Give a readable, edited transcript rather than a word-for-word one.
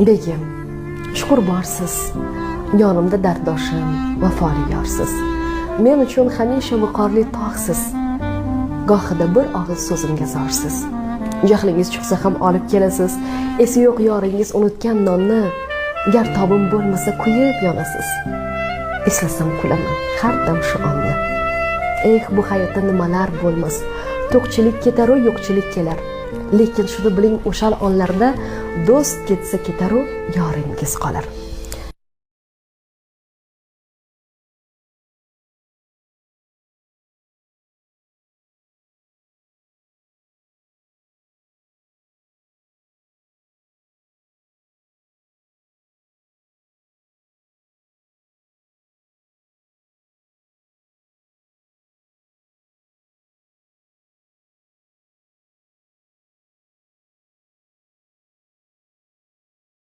Begim, shukur borsiz, yonimda darddoshim, vafoli yorsiz. Men uchun hamisha viqorli tog'siz, gohida bir og'iz so'zimga zorsiz. Jahlingiz chiqsa ham olib kelasiz, esi yo'q yoringiz unutgan nonni, gar tobim bo'lmasa kuyib yonasiz. Eslasam kulaman har dam shu onni. Bu hayotda nimalar bo'lmas, to'qchilik ketar, yo'qchilik kelar. Lekin shuni biling, o'shal onlarda do'st ketsa ketar, yoringiz qolar.